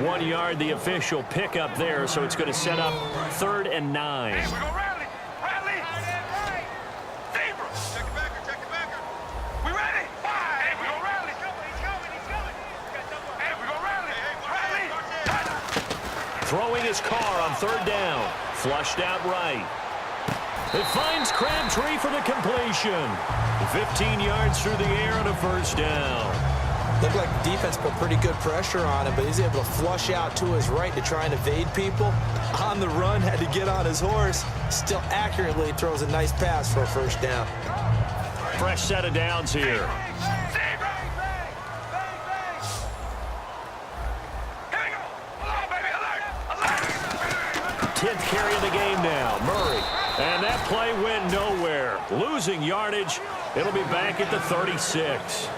1 yard, the official pickup there, so it's going to set up 3rd and 9. Hey, we go rally. Rally. Zebra. Check it back. We ready? Hey, we go rally. He's coming. Hey, we go rally. Rally. Throwing his car on 3rd down. Flushed out right. It finds Crabtree for the completion. 15 yards through the air on a 1st down. Looked like the defense put pretty good pressure on him, but he's able to flush out to his right to try and evade people. On the run, had to get on his horse. Still accurately throws a nice pass for a 1st down. Fresh set of downs here. 10th carry of the game now. Murray. And that play went nowhere. Losing yardage. It'll be back at the 36.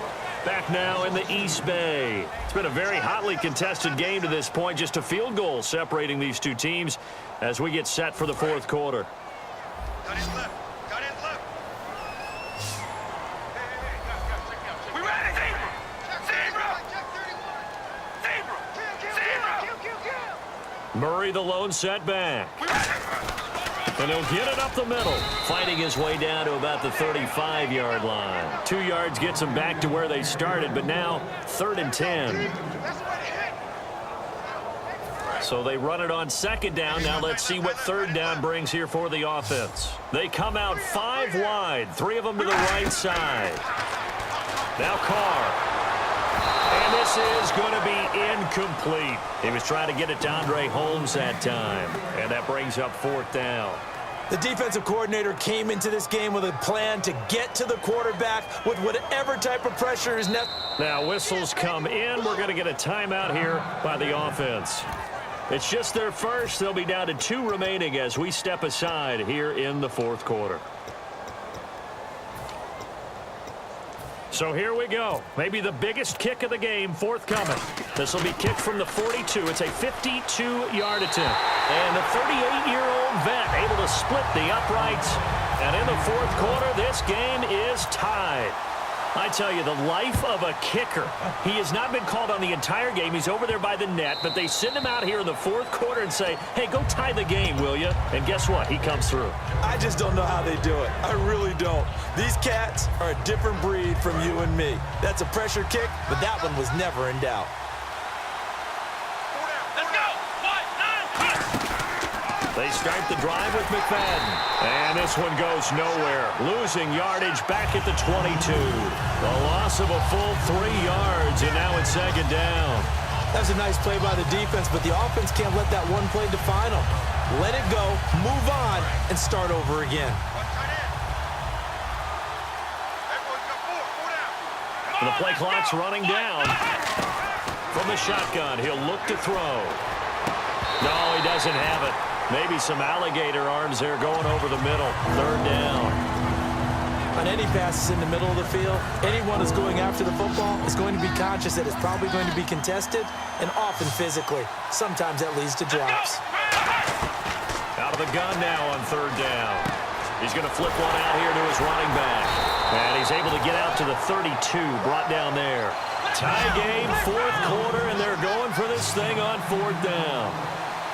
Back now in the East Bay. It's been a very hotly contested game to this point. Just a field goal separating these two teams as we get set for the 4th quarter. Got in left. We ready? Zebra. Murray the lone setback. And he'll get it up the middle, fighting his way down to about the 35-yard line. 2 yards gets him back to where they started, but now 3rd and 10. So they run it on 2nd down. Now let's see what 3rd down brings here for the offense. They come out 5 wide, 3 of them to the right side. Now Carr. And this is going to be incomplete. He was trying to get it to Andre Holmes that time. And that brings up 4th down. The defensive coordinator came into this game with a plan to get to the quarterback with whatever type of pressure is necessary. Now whistles come in. We're going to get a timeout here by the offense. It's just their first. They'll be down to 2 remaining as we step aside here in the 4th quarter. So here we go. Maybe the biggest kick of the game forthcoming. This will be kicked from the 42. It's a 52-yard attempt. And the 38-year-old vet able to split the uprights. And in the 4th quarter, this game is tied. I tell you, the life of a kicker. He has not been called on the entire game. He's over there by the net, but they send him out here in the 4th quarter and say, hey, go tie the game, will you? And guess what? He comes through. I just don't know how they do it. I really don't. These cats are a different breed from you and me. That's a pressure kick, but that one was never in doubt. They start the drive with McFadden. And this one goes nowhere. Losing yardage back at the 22. The loss of a full 3 yards, and now it's 2nd down. That's a nice play by the defense, but the offense can't let that one play define them. Let it go, move on, and start over again. The play clock's running down. From the shotgun, he'll look to throw. No, he doesn't have it. Maybe some alligator arms there going over the middle. 3rd down. On any passes in the middle of the field, anyone who's going after the football is going to be conscious that it's probably going to be contested and often physically. Sometimes that leads to drops. Out of the gun now on 3rd down. He's going to flip one out here to his running back. And he's able to get out to the 32, brought down there. Tie game, 4th quarter, and they're going for this thing on 4th down.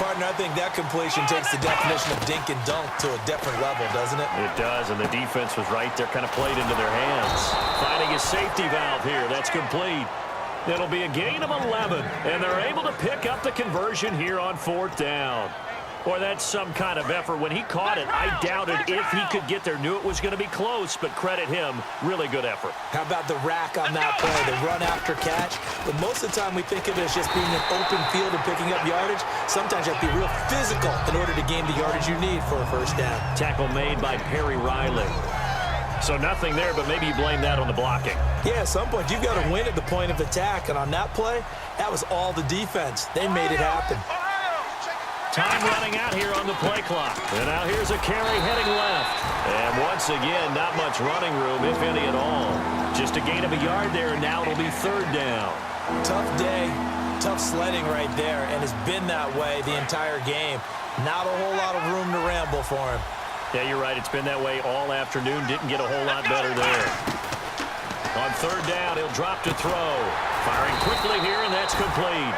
Partner, I think that completion takes the definition of dink and dunk to a different level, doesn't it? It does, and the defense was right there, kind of played into their hands. Finding a safety valve here. That's complete. It'll be a gain of 11, and they're able to pick up the conversion here on 4th down. Boy, that's some kind of effort. When he caught it, I doubted if he could get there. Knew it was going to be close, but credit him. Really good effort. How about the rack on that play, the run after catch? But most of the time we think of it as just being an open field and picking up yardage. Sometimes you have to be real physical in order to gain the yardage you need for a 1st down. Tackle made by Perry Riley. So nothing there, but maybe you blame that on the blocking. Yeah, at some point you've got to win at the point of attack, and on that play, that was all the defense. They made it happen. Time running out here on the play clock. And now here's a carry heading left. And once again, not much running room, if any at all. Just a gain of a yard there, and now it'll be 3rd down. Tough day, tough sledding right there, and it's been that way the entire game. Not a whole lot of room to ramble for him. Yeah, you're right. It's been that way all afternoon. Didn't get a whole lot better there. On 3rd down, he'll drop to throw. Firing quickly here, and that's complete.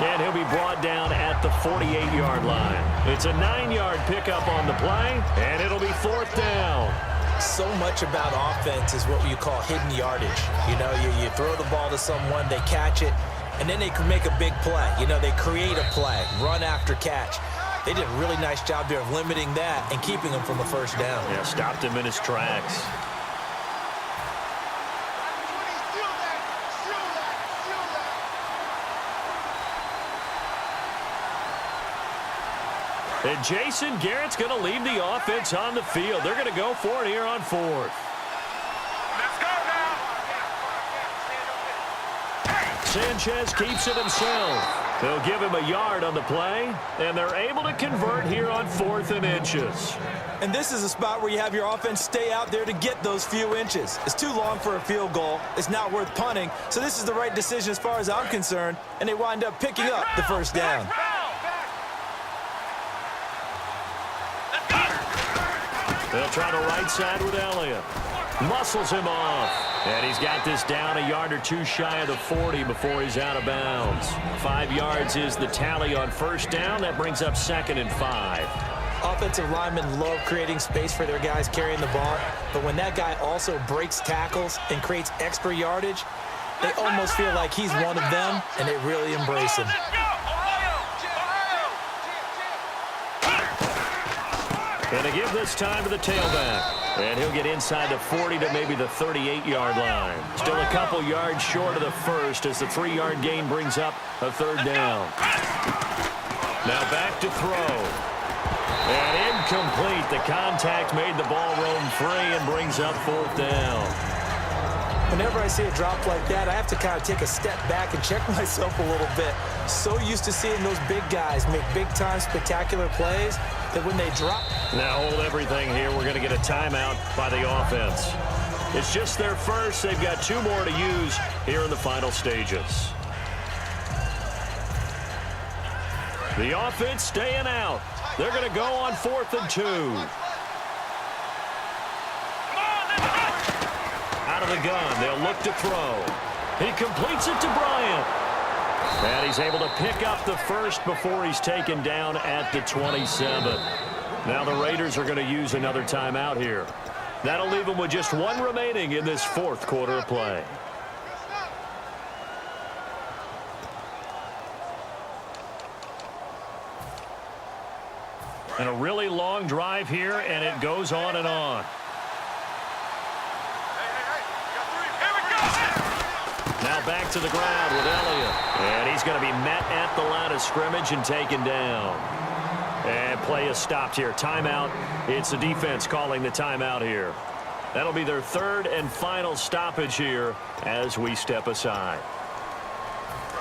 And he'll be brought down at the 48-yard line. It's a 9-yard pickup on the play, and it'll be 4th down. So much about offense is what you call hidden yardage. You know, you throw the ball to someone, they catch it, and then they can make a big play. You know, they create a play, run after catch. They did a really nice job there of limiting that and keeping him from a first down. Yeah, stopped him in his tracks. And Jason Garrett's going to leave the offense on the field. They're going to go for it here on 4th. Let's go now. Sanchez keeps it himself. They'll give him a yard on the play, and they're able to convert here on 4th and inches. And this is a spot where you have your offense stay out there to get those few inches. It's too long for a field goal. It's not worth punting. So this is the right decision as far as I'm concerned, and they wind up picking up the first down. They'll try the right side with Elliott. Muscles him off. And he's got this down a yard or two shy of the 40 before he's out of bounds. 5 yards is the tally on first down. That brings up 2nd and 5. Offensive linemen love creating space for their guys carrying the ball, but when that guy also breaks tackles and creates extra yardage, they almost feel like he's one of them, and they really embrace him. And to give this time to the tailback. And he'll get inside the 40 to maybe the 38-yard line. Still a couple yards short of the first as the 3-yard gain brings up a 3rd down. Now back to throw. And incomplete. The contact made the ball roam free and brings up 4th down. Whenever I see a drop like that, I have to kind of take a step back and check myself a little bit. So used to seeing those big guys make big-time spectacular plays that when they drop. Now hold everything here. We're going to get a timeout by the offense. It's just their first. They've got 2 more to use here in the final stages. The offense staying out. They're going to go on 4th and 2. Out of the gun, they'll look to throw. He completes it to Bryant. And he's able to pick up the first before he's taken down at the 27. Now the Raiders are going to use another timeout here. That'll leave them with just 1 remaining in this 4th quarter of play. And a really long drive here, and it goes on and on. Now back to the ground with Elliott. And he's going to be met at the line of scrimmage and taken down. And play is stopped here. Timeout. It's the defense calling the timeout here. That'll be their 3rd and final stoppage here as we step aside.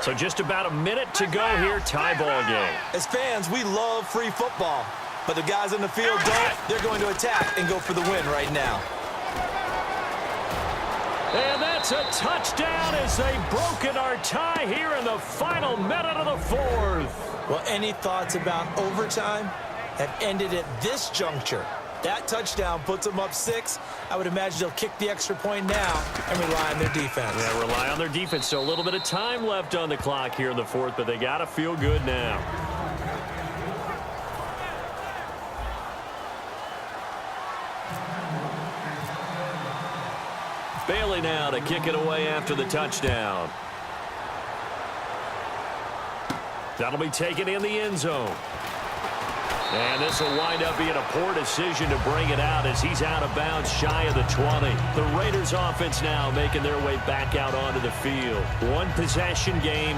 So just about a minute to go here. Tie ball game. As fans, we love free football. But the guys in the field don't. They're going to attack and go for the win right now. And that's a touchdown as they've broken our tie here in the final minute of the 4th. Well, any thoughts about overtime have ended at this juncture. That touchdown puts them up 6. I would imagine they'll kick the extra point now and rely on their defense. Yeah, rely on their defense. So a little bit of time left on the clock here in the 4th, but they got to feel good now. Bailey now to kick it away after the touchdown. That'll be taken in the end zone. And this will wind up being a poor decision to bring it out as he's out of bounds shy of the 20. The Raiders offense now making their way back out onto the field. 1 possession game.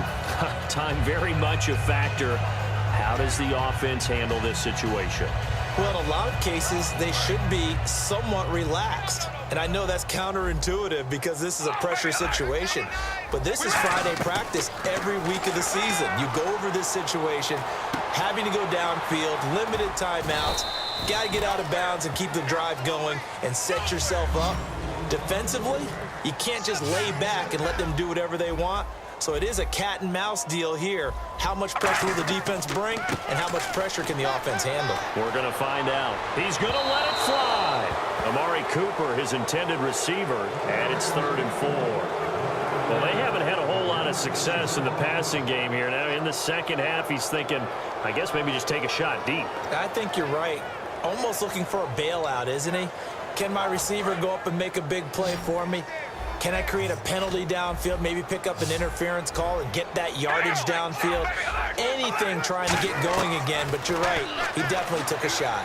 Time very much a factor. How does the offense handle this situation? Well, in a lot of cases, they should be somewhat relaxed. And I know that's counterintuitive because this is a pressure situation. But this is Friday practice every week of the season. You go over this situation, having to go downfield, limited timeouts, got to get out of bounds and keep the drive going and set yourself up. Defensively, you can't just lay back and let them do whatever they want. So it is a cat and mouse deal here. How much pressure will the defense bring, and how much pressure can the offense handle? We're going to find out. He's going to let it fly. Amari Cooper, his intended receiver, and it's 3rd and 4. Well, they haven't had a whole lot of success in the passing game here. Now, in the second half, he's thinking, I guess maybe just take a shot deep. I think you're right. Almost looking for a bailout, isn't he? Can my receiver go up and make a big play for me? Can I create a penalty downfield, maybe pick up an interference call and get that yardage downfield? Anything trying to get going again, but you're right. He definitely took a shot.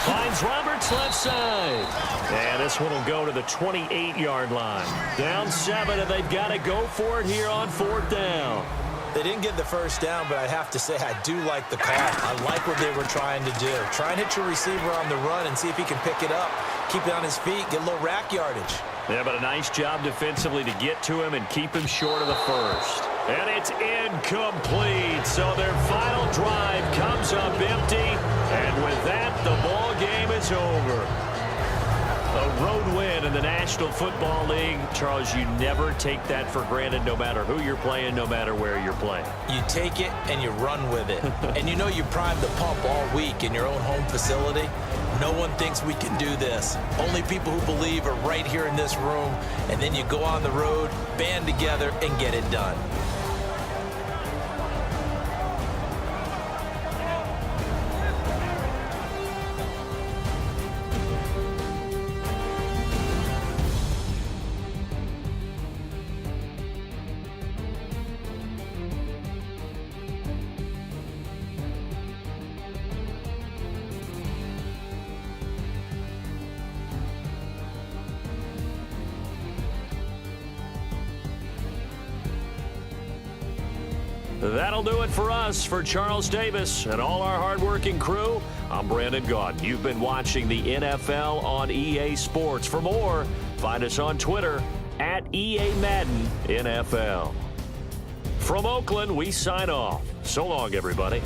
Finds Roberts left side. And this one will go to the 28-yard line. Down 7, and they've got to go for it here on 4th down. They didn't get the first down, but I have to say I do like the call. I like what they were trying to do. Try and hit your receiver on the run and see if he can pick it up. Keep it on his feet, get a little rack yardage. Yeah, but a nice job defensively to get to him and keep him short of the first. And it's incomplete. So their final drive comes up empty. And with that, the ball game is over. A road win in the National Football League. Charles, you never take that for granted no matter who you're playing, no matter where you're playing. You take it and you run with it. And you know you primed the pump all week in your own home facility. No one thinks we can do this. Only people who believe are right here in this room. And then you go on the road, band together, and get it done. That'll do it for us. For Charles Davis and all our hardworking crew, I'm Brandon Gaudin. You've been watching the NFL on EA Sports. For more, find us on Twitter at EA Madden NFL. From Oakland, we sign off. So long, everybody.